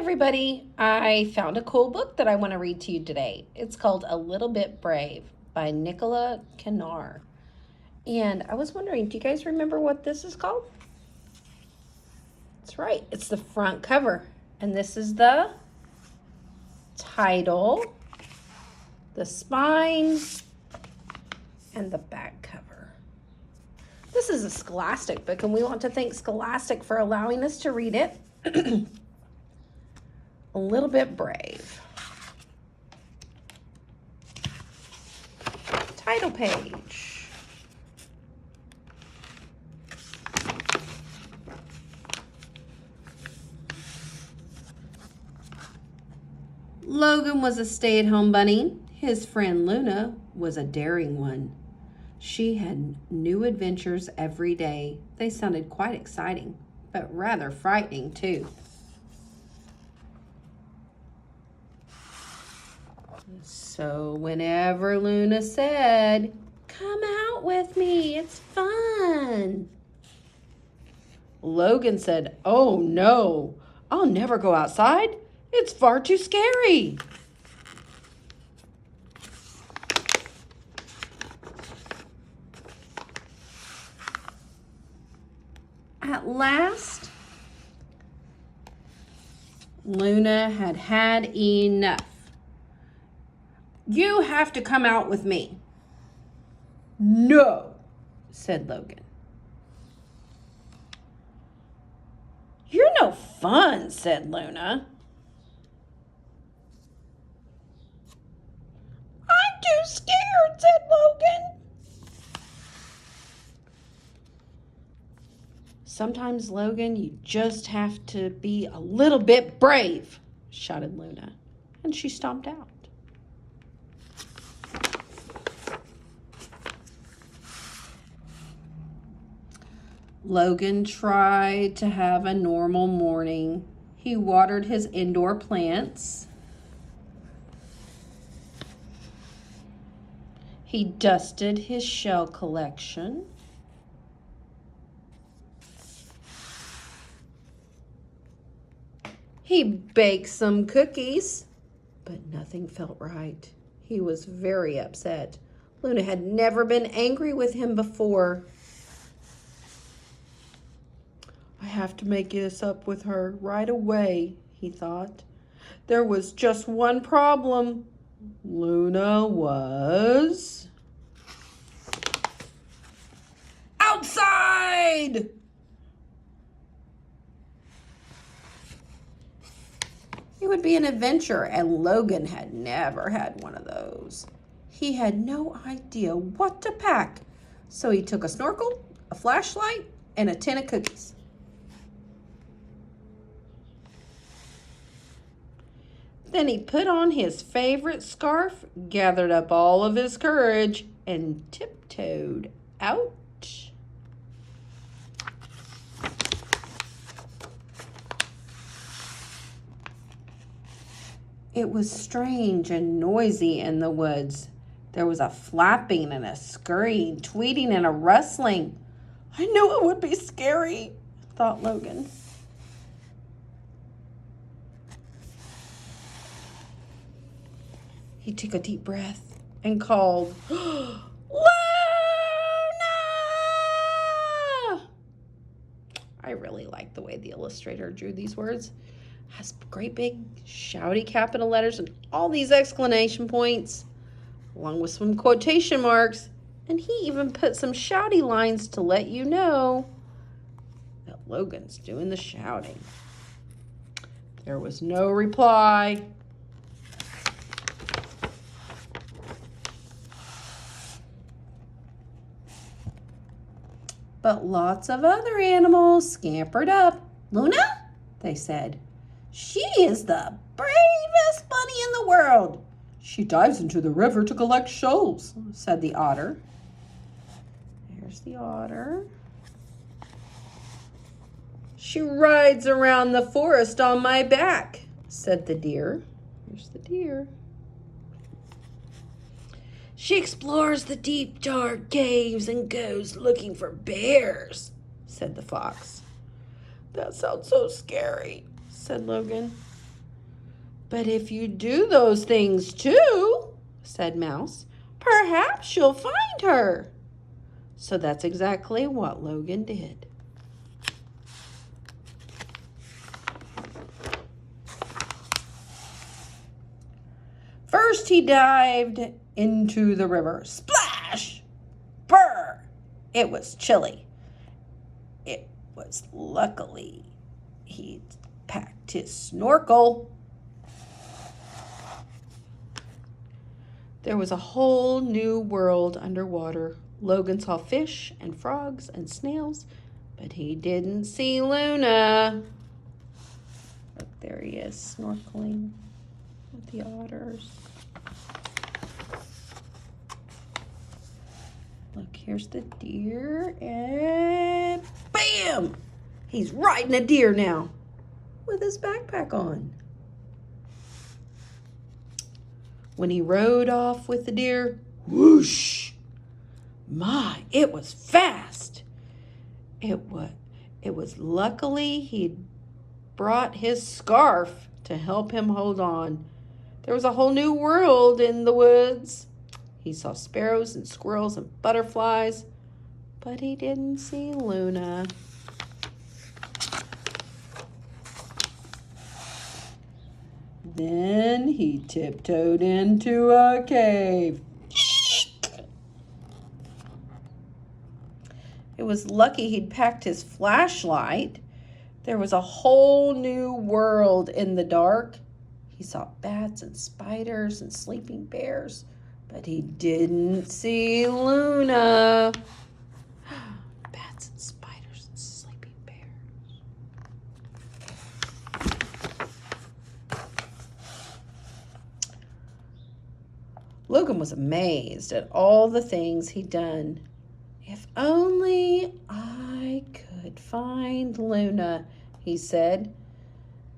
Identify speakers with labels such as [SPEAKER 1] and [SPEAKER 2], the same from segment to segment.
[SPEAKER 1] everybody. I found a cool book that I want to read to you today. It's called A Little Bit Brave by Nicola Kinnear. And I was wondering, do you guys remember what this is called? That's right, it's the front cover. And this is the title, the spine, and the back cover. This is a Scholastic book, and we want to thank Scholastic for allowing us to read it. A Little Bit Brave. Title page. Logan was a stay-at-home bunny. His friend Luna was a daring one. She had new adventures every day. They sounded quite exciting, but rather frightening too. So whenever Luna said, "Come out with me, it's fun," Logan said, "Oh no, I'll never go outside. It's far too scary." At last, Luna had had enough. "You have to come out with me." "No," said Logan. "You're no fun," said Luna. "I'm too scared," said Logan. "Sometimes, Logan, you just have to be a little bit brave," shouted Luna, and she stomped out. Logan tried to have a normal morning. He watered his indoor plants. He dusted his shell collection. He baked some cookies, but nothing felt right. He was very upset. Luna had never been angry with him before. "I have to make this up with her right away," he thought. There was just one problem. Luna was outside! It would be an adventure, and Logan had never had one of those. He had no idea what to pack, so he took a snorkel, a flashlight, and a tin of cookies. Then he put on his favorite scarf, gathered up all of his courage, and tiptoed out. It was strange and noisy in the woods. There was a flapping and a scurrying, tweeting and a rustling. "I knew it would be scary," thought Logan. He took a deep breath and called, "Luna!" I really like the way the illustrator drew these words. Has great big shouty capital letters and all these exclamation points, along with some quotation marks. And he even put some shouty lines to let you know that Logan's doing the shouting. There was no reply. But lots of other animals scampered up. "Luna?" they said. "She is the bravest bunny in the world. She dives into the river to collect shells," said the otter. There's the otter. "She rides around the forest on my back," said the deer. Here's the deer. "She explores the deep, dark caves and goes looking for bears," said the fox. "That sounds so scary," said Logan. But if you do those things too, said Mouse, perhaps you'll find her. So that's exactly what Logan did. First he dived into the river. Splash! Brr! It was chilly. It was luckily he'd packed his snorkel. There was a whole new world underwater. Logan saw fish and frogs and snails, but he didn't see Luna. Look, there he is, snorkeling with the otters. Look, here's the deer, and bam! He's riding a deer now with his backpack on. When he rode off with the deer, whoosh! My, it was fast. It was luckily he'd brought his scarf to help him hold on. There was a whole new world in the woods. He saw sparrows and squirrels and butterflies, but he didn't see Luna. Then he tiptoed into a cave. It was lucky he'd packed his flashlight. There was a whole new world in the dark. He saw bats and spiders and sleeping bears, but he didn't see Luna. Bats and spiders and sleeping bears. Logan was amazed at all the things he'd done. If only I could find Luna, he said.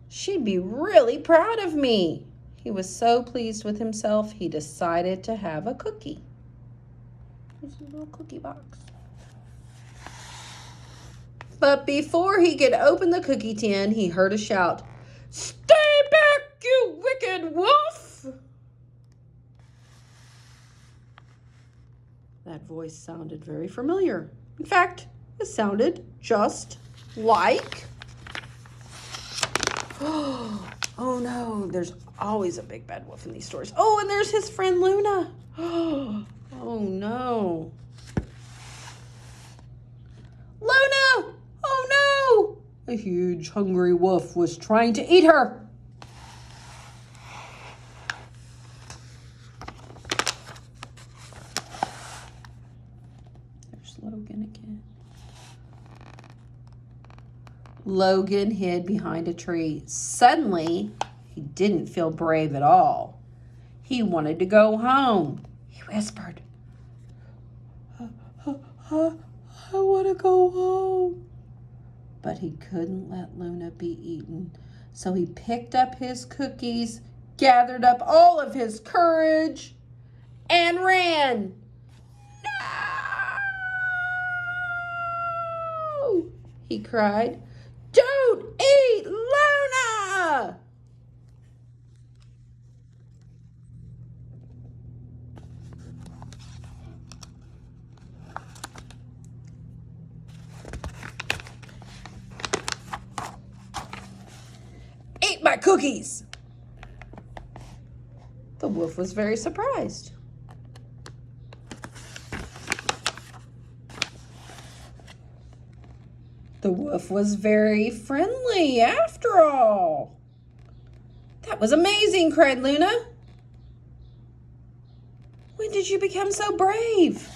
[SPEAKER 1] She'd be really proud of me. He was so pleased with himself, he decided to have a cookie. Here's a little cookie box. But before he could open the cookie tin, he heard a shout. "Stay back, you wicked wolf!" That voice sounded very familiar. In fact, it sounded just like... Oh no, there's always a big bad wolf in these stories. Oh, and there's his friend Luna. Oh no. Luna! Oh no! A huge hungry wolf was trying to eat her. There's Logan again. Logan hid behind a tree. Suddenly, he didn't feel brave at all. He wanted to go home. He whispered, I want to go home. But he couldn't let Luna be eaten. So he picked up his cookies, gathered up all of his courage, and ran. No! He cried. Don't eat Luna! Eat my cookies! The wolf was very surprised. The wolf was very friendly after all. That was amazing, cried Luna. When did you become so brave?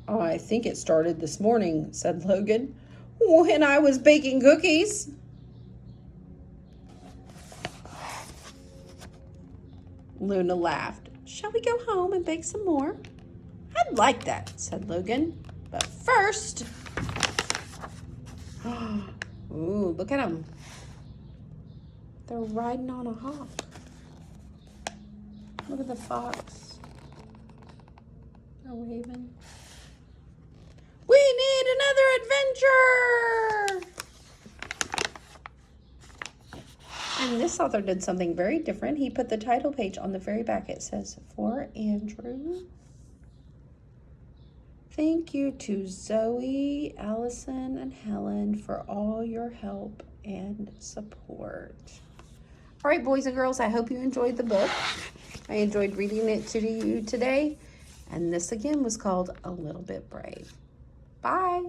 [SPEAKER 1] Oh, I think it started this morning, said Logan, when I was baking cookies. Luna laughed. Shall we go home and bake some more? I'd like that, said Logan. But first, ooh, look at them. They're riding on a hawk. Look at the fox. They're waving. We need another adventure! this author did something very different. He put the title page on the very back. It says, "For Andrew." Thank you to Zoe, Allison, and Helen for all your help and support. All right, boys and girls, I hope you enjoyed the book. I enjoyed reading it to you today. And this again was called A Little Bit Brave. Bye.